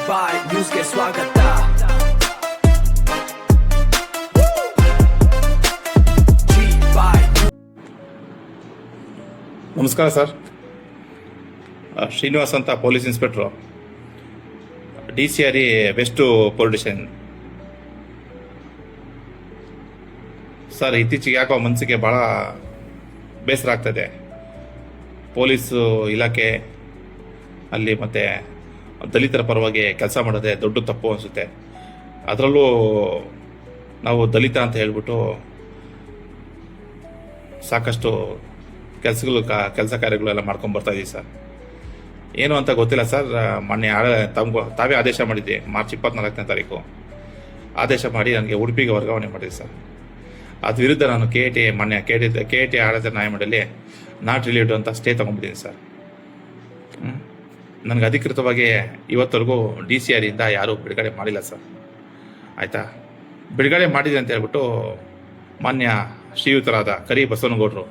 ಬಾಯ್ ನ್ಯೂಸ್ಗೆ ಸ್ವಾಗತ. ನಮಸ್ಕಾರ ಸರ್. ಶ್ರೀನಿವಾಸ್ ಅಂತ police inspector, DCRE west police station. Sir, ಇತ್ತೀಚೆಗೆ ಯಾಕೋ ಮನಸ್ಸಿಗೆ ಭಾಳ ಬೇಸರ ಆಗ್ತದೆ. ಪೊಲೀಸು ಇಲಾಖೆ ಅಲ್ಲಿ ಮತ್ತು ದಲಿತರ ಪರವಾಗಿ ಕೆಲಸ ಮಾಡೋದೇ ದೊಡ್ಡ ತಪ್ಪು ಅನಿಸುತ್ತೆ. ಅದರಲ್ಲೂ ನಾವು ದಲಿತ ಅಂತ ಹೇಳ್ಬಿಟ್ಟು ಸಾಕಷ್ಟು ಕೆಲಸ ಕಾರ್ಯಗಳೆಲ್ಲ ಮಾಡ್ಕೊಂಡು ಬರ್ತಾ ಇದ್ದೀವಿ ಸರ್. ಏನು ಅಂತ ಗೊತ್ತಿಲ್ಲ ಸರ್. ಮೊನ್ನೆ ತಾವೇ ಆದೇಶ ಮಾಡಿದ್ದೆ, ಮಾರ್ಚ್ 24ನೇ ತಾರೀಕು ಆದೇಶ ಮಾಡಿ ನನಗೆ ಉಡುಪಿಗೆ ವರ್ಗಾವಣೆ ಮಾಡಿದೆ ಸರ್. ಅದ್ರ ವಿರುದ್ಧ ನಾನು ಮೊನ್ನೆ KT ಆಡಳಿತ ನ್ಯಾಯಮಂಡಳಿ ನಾಟ್ ರಿಲೀವ್ಡ್ ಅಂತ ಸ್ಟೇ ತೊಗೊಂಡಿದ್ದೀನಿ ಸರ್. ನನಗೆ ಅಧಿಕೃತವಾಗಿ ಇವತ್ತರೆಗೂ DCREಯಿಂದ ಯಾರೂ ಬಿಡುಗಡೆ ಮಾಡಿಲ್ಲ ಸರ್. ಆಯಿತಾ, ಬಿಡುಗಡೆ ಮಾಡಿದೆ ಅಂತ ಹೇಳ್ಬಿಟ್ಟು ಮಾನ್ಯ ಶ್ರೀಯುತರಾದ ಕರಿ ಬಸವನಗೌಡರು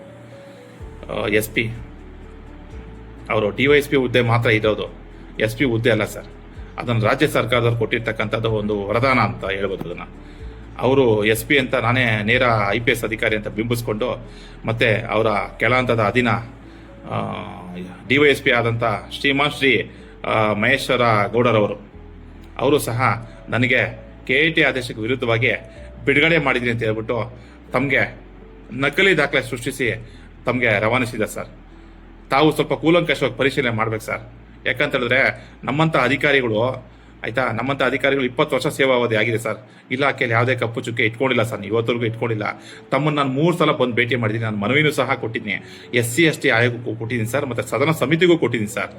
SP, ಅವರು DYSP ಹುದ್ದೆ ಮಾತ್ರ ಇರೋದು, SP ಹುದ್ದೆ ಅಲ್ಲ ಸರ್. ಅದನ್ನು ರಾಜ್ಯ ಸರ್ಕಾರದವ್ರು ಕೊಟ್ಟಿರ್ತಕ್ಕಂಥದ್ದು ಒಂದು ವರದಾನ ಅಂತ ಹೇಳ್ಬೋದು. ಅದನ್ನು ಅವರು SP ಅಂತ ನಾನೇ ನೇರ IPS ಅಧಿಕಾರಿ ಅಂತ ಬಿಂಬಿಸ್ಕೊಂಡು, ಮತ್ತು ಅವರ ಕೆಳ ಹಂತದ ಅಧೀನ DYSP ಆದಂಥ ಶ್ರೀಮಾನ್ ಶ್ರೀ ಮಹೇಶ್ವರ ಗೌಡರವರು, ಅವರು ಸಹ ನನಗೆ KT ಆದೇಶಕ್ಕೆ ವಿರುದ್ಧವಾಗಿ ಬಿಡುಗಡೆ ಮಾಡಿದ್ದೀನಿ ಅಂತ ಹೇಳ್ಬಿಟ್ಟು ತಮಗೆ ನಕಲಿ ದಾಖಲೆ ಸೃಷ್ಟಿಸಿ ತಮಗೆ ರವಾನಿಸಿದೆ ಸರ್. ತಾವು ಸ್ವಲ್ಪ ಕೂಲಂಕಷವಾಗಿ ಪರಿಶೀಲನೆ ಮಾಡ್ಬೇಕು ಸರ್. ಯಾಕಂತ ಹೇಳಿದ್ರೆ ನಮ್ಮಂಥ ಅಧಿಕಾರಿಗಳು 20 ವರ್ಷ ಸೇವಾವಧಿ ಆಗಿದೆ ಸರ್. ಇಲಾಖೆಯಲ್ಲಿ ಯಾವುದೇ ಕಪ್ಪು ಚುಕ್ಕೆ ಇಟ್ಕೊಂಡಿಲ್ಲ ಸರ್, ಇವತ್ತರೆಗೂ ಇಟ್ಕೊಂಡಿಲ್ಲ. ತಮ್ಮನ್ನು ನಾನು 3 ಸಲ ಬಂದು ಭೇಟಿ ಮಾಡಿದ್ದೀನಿ. ನಾನು ಮನವಿನೂ ಸಹ ಕೊಟ್ಟಿದ್ದೀನಿ, SC/ST ಆಯೋಗಕ್ಕೂ ಕೊಟ್ಟಿದ್ದೀನಿ ಸರ್, ಮತ್ತು ಸದನ ಸಮಿತಿಗೂ ಕೊಟ್ಟಿದ್ದೀನಿ ಸರ್.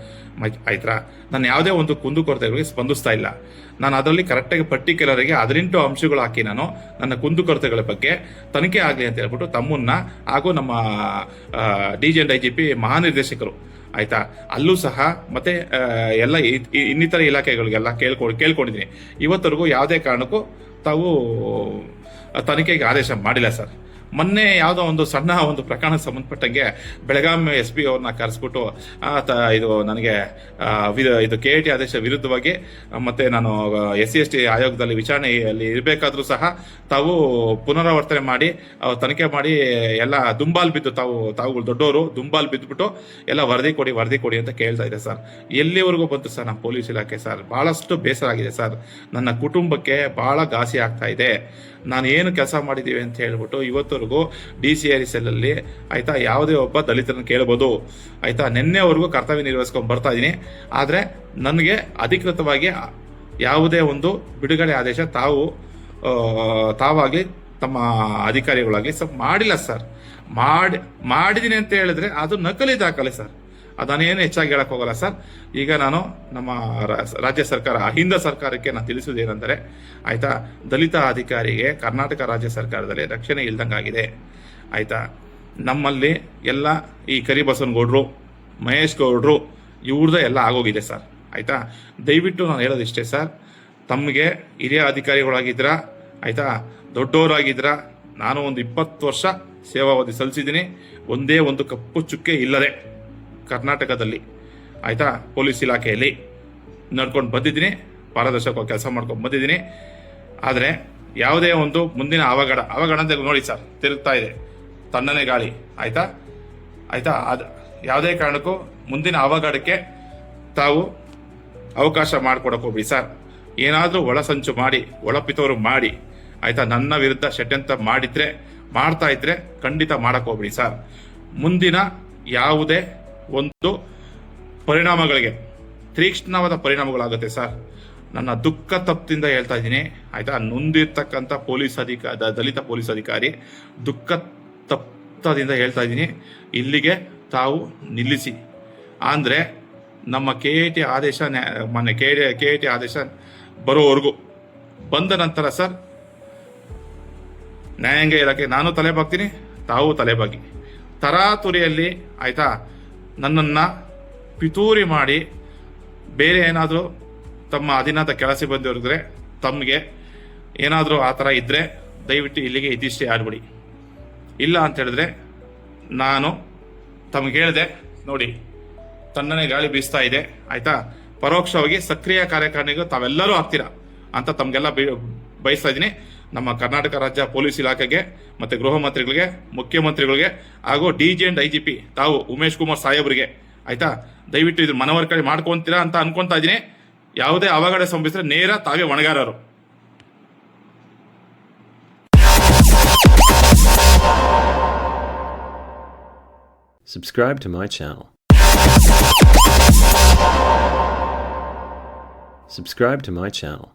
ಆಯ್ತಾ, ನಾನು ಯಾವುದೇ ಒಂದು ಕುಂದುಕೊರತೆಗಳಿಗೆ ಸ್ಪಂದಿಸ್ತಾ ಇಲ್ಲ. ನಾನು ಅದರಲ್ಲಿ ಕರೆಕ್ಟಾಗಿ ಪರ್ಟಿಕ್ಯುಲರ್ಗೆ 18 ಅಂಶಗಳು ಹಾಕಿ ನಾನು ನನ್ನ ಕುಂದುಕೊರತೆಗಳ ಬಗ್ಗೆ ತನಿಖೆ ಆಗಲಿ ಅಂತ ಹೇಳ್ಬಿಟ್ಟು ತಮ್ಮನ್ನ ಹಾಗೂ ನಮ್ಮ DG and IGP ಮಹಾನಿರ್ದೇಶಕರು, ಆಯ್ತಾ, ಅಲ್ಲೂ ಸಹ ಮತ್ತೆ ಎಲ್ಲ ಇನ್ನಿತರ ಇಲಾಖೆಗಳಿಗೆಲ್ಲ ಕೇಳ್ಕೊಂಡಿದ್ದೀನಿ. ಇವತ್ತರೆಗೂ ಯಾವುದೇ ಕಾರಣಕ್ಕೂ ತಾವು ತನಿಖೆಗೆ ಆದೇಶ ಮಾಡಿಲ್ಲ ಸರ್. ಮೊನ್ನೆ ಯಾವುದೋ ಒಂದು ಸಣ್ಣ ಒಂದು ಪ್ರಕರಣಕ್ಕೆ ಸಂಬಂಧಪಟ್ಟಂಗೆ ಬೆಳಗಾಂ SP ಅವ್ರನ್ನ ಕರೆಸ್ಬಿಟ್ಟು ಇದು ನನಗೆ ಇದು KT ಆದೇಶ ವಿರುದ್ಧವಾಗಿ ಮತ್ತೆ ನಾನು SC/ST ಆಯೋಗದಲ್ಲಿ ವಿಚಾರಣೆಯಲ್ಲಿ ಇರಬೇಕಾದ್ರೂ ಸಹ ತಾವು ಪುನರಾವರ್ತನೆ ಮಾಡಿ ತನಿಖೆ ಮಾಡಿ ಎಲ್ಲ ದುಂಬಾಲ್ ಬಿದ್ದು ತಾವುಗಳು ದೊಡ್ಡವರು ದುಂಬಾಲ್ ಬಿದ್ದುಬಿಟ್ಟು ಎಲ್ಲ ವರದಿ ಕೊಡಿ ಅಂತ ಕೇಳ್ತಾ ಇದೆ ಸರ್. ಎಲ್ಲಿವರೆಗೂ ಬಂತು ಸರ್ ನಮ್ಮ ಪೊಲೀಸ್ ಇಲಾಖೆ ಸರ್? ಬಹಳಷ್ಟು ಬೇಸರ ಆಗಿದೆ ಸರ್. ನನ್ನ ಕುಟುಂಬಕ್ಕೆ ಬಹಳ ಘಾಸಿ ಆಗ್ತಾ ಇದೆ. ನಾನು ಏನು ಕೆಲಸ ಮಾಡಿದ್ದೀವಿ ಅಂತ ಹೇಳ್ಬಿಟ್ಟು ಇವತ್ತವರೆಗೂ DCRE ಸೆಲ್ಲಲ್ಲಿ, ಆಯಿತಾ, ಯಾವುದೇ ಒಬ್ಬ ದಲಿತರನ್ನು ಕೇಳ್ಬೋದು. ಆಯಿತಾ, ನಿನ್ನೆವರೆಗೂ ಕರ್ತವ್ಯ ನಿರ್ವಹಿಸ್ಕೊಂಡು ಬರ್ತಾ ಇದ್ದೀನಿ. ಆದರೆ ನನಗೆ ಅಧಿಕೃತವಾಗಿ ಯಾವುದೇ ಒಂದು ಬಿಡುಗಡೆ ಆದೇಶ ತಾವಾಗಲಿ ತಮ್ಮ ಅಧಿಕಾರಿಗಳಾಗಲಿ ಮಾಡಿಲ್ಲ ಸರ್. ಮಾಡಿದ್ದೀನಿ ಅಂತ ಹೇಳಿದ್ರೆ ಅದು ನಕಲಿ ದಾಖಲೆ ಸರ್. ಅದನ್ನೇನು ಹೆಚ್ಚಾಗಿ ಹೇಳಕ್ ಹೋಗಲ್ಲ ಸರ್. ಈಗ ನಾನು ನಮ್ಮ ರಾಜ್ಯ ಸರ್ಕಾರ, ಹಿಂದ ಸರ್ಕಾರಕ್ಕೆ ನಾನು ತಿಳಿಸುವುದೇನೆಂದರೆ, ಆಯ್ತಾ, ದಲಿತ ಅಧಿಕಾರಿಗೆ ಕರ್ನಾಟಕ ರಾಜ್ಯ ಸರ್ಕಾರದಲ್ಲಿ ರಕ್ಷಣೆ ಇಲ್ದಂಗಾಗಿದೆ. ಆಯ್ತಾ, ನಮ್ಮಲ್ಲಿ ಎಲ್ಲ ಈ ಕರಿಬಸವನಗೌಡರು, ಮಹೇಶ್ ಗೌಡರು ಇವ್ರದ್ದೇ ಎಲ್ಲ ಆಗೋಗಿದೆ ಸರ್. ಆಯ್ತಾ, ದಯವಿಟ್ಟು ನಾನು ಹೇಳೋದಿಷ್ಟೇ ಸರ್, ತಮಗೆ ಹಿರಿಯ ಅಧಿಕಾರಿಗಳಾಗಿದ್ರ, ಆಯ್ತಾ, ದೊಡ್ಡವರಾಗಿದ್ರ, ನಾನು ಒಂದು 20 ವರ್ಷ ಸೇವಾವಧಿ ಸಲ್ಲಿಸಿದ್ದೀನಿ. ಒಂದೇ ಒಂದು ಕಪ್ಪು ಚುಕ್ಕೆ ಇಲ್ಲದೆ ಕರ್ನಾಟಕದಲ್ಲಿ, ಆಯ್ತಾ, ಪೊಲೀಸ್ ಇಲಾಖೆಯಲ್ಲಿ ನಡ್ಕೊಂಡು ಬಂದಿದ್ದೀನಿ, ಪಾರದರ್ಶಕವಾಗಿ ಕೆಲಸ ಮಾಡ್ಕೊಂಡು ಬಂದಿದ್ದೀನಿ. ಆದರೆ ಯಾವುದೇ ಒಂದು ಮುಂದಿನ ಅವಘಡ ಅಂತ ನೋಡಿ ಸರ್, ತಿರುಗ್ತಾ ಇದೆ ತಣ್ಣನೆ ಗಾಳಿ. ಆಯ್ತಾ, ಅದು ಯಾವುದೇ ಕಾರಣಕ್ಕೂ ಮುಂದಿನ ಅವಘಡಕ್ಕೆ ತಾವು ಅವಕಾಶ ಮಾಡಿಕೊಡಕ್ಕೆ ಹೋಗ್ಬಿಡಿ ಸರ್. ಏನಾದರೂ ಒಳಸಂಚು ಮಾಡಿ, ಒಳಪಿತವರು ಮಾಡಿ, ಆಯ್ತಾ, ನನ್ನ ವಿರುದ್ಧ ಷಡ್ಯಂತ್ರ ಮಾಡ್ತಾ ಇದ್ರೆ ಖಂಡಿತ ಮಾಡಕ್ಕೆ ಹೋಗ್ಬಿಡಿ ಸರ್. ಮುಂದಿನ ಯಾವುದೇ ಒಂದು ಪರಿಣಾಮಗಳಿಗೆ ತೀಕ್ಷ್ಣವಾದ ಪರಿಣಾಮಗಳಾಗುತ್ತೆ ಸರ್. ನನ್ನ ದುಃಖ ತಪ್ಪದಿಂದ ಹೇಳ್ತಾ ಇದ್ದೀನಿ, ಆಯ್ತಾ. ನೊಂದಿರ್ತಕ್ಕಂಥ ದಲಿತ ಪೊಲೀಸ್ ಅಧಿಕಾರಿ ದುಃಖ ತಪ್ಪದಿಂದ ಹೇಳ್ತಾ ಇದ್ದೀನಿ, ಇಲ್ಲಿಗೆ ತಾವು ನಿಲ್ಲಿಸಿ. ಅಂದರೆ ನಮ್ಮ KT ಆದೇಶ ಮೊನ್ನೆ KT ಆದೇಶ ಬರೋವರೆಗೂ, ಬಂದ ನಂತರ ಸರ್ ನ್ಯಾಯಾಂಗ ಇಲಾಖೆ ನಾನು ತಲೆಬಾಗ್ತೀನಿ, ತಾವು ತಲೆಬಾಗಿ. ತರಾತುರಿಯಲ್ಲಿ, ಆಯ್ತಾ, ನನ್ನನ್ನು ಪಿತೂರಿ ಮಾಡಿ ಬೇರೆ ಏನಾದರೂ ತಮ್ಮ ಅಧೀನದ ಕೆಲಸ ಬಂದಿದ್ರೆ, ತಮಗೆ ಏನಾದರೂ ಆ ಥರ ಇದ್ದರೆ ದಯವಿಟ್ಟು ಇಲ್ಲಿಗೆ ಇದಿಷ್ಟೇ ಆಡ್ಬಿಡಿ. ಇಲ್ಲ ಅಂತ ಹೇಳಿದ್ರೆ ನಾನು ತಮಗೆ ಹೇಳಿದೆ ನೋಡಿ, ತಣ್ಣನೆ ಗಾಳಿ ಬೀಸ್ತಾ ಇದೆ, ಆಯ್ತಾ, ಪರೋಕ್ಷವಾಗಿ ಸಕ್ರಿಯ ಕಾರ್ಯಕಾರಿಣಿಗಳು ತಾವೆಲ್ಲರೂ ಆಗ್ತೀರಾ ಅಂತ ತಮಗೆಲ್ಲ ಬಯಸ್ತಾ ಇದ್ದೀನಿ. ನಮ್ಮ ಕರ್ನಾಟಕ ರಾಜ್ಯ ಪೊಲೀಸ್ ಇಲಾಖೆಗೆ ಮತ್ತೆ ಗೃಹ ಮಂತ್ರಿಗಳಿಗೆ, ಮುಖ್ಯಮಂತ್ರಿಗಳಿಗೆ ಹಾಗೂ DG ಅಂಡ್ IGP ತಾವು ಉಮೇಶ್ ಕುಮಾರ್ ಸಾಹೇಬ್ರಿಗೆ ಆಯ್ತಾ, ದಯವಿಟ್ಟು ಇದು ಮನವರಿಕೆ ಮಾಡ್ಕೊಂತೀರಾ ಅಂತ ಅನ್ಕೊಂತಾ ಇದ್ದೀನಿ. ಯಾವುದೇ ಅವಘಡ ಸಂಭವಿಸಿದ್ರೆ ನೇರ ತಾವೇ ಹೊಣೆಗಾರರು. Subscribe to my channel. Subscribe to my channel.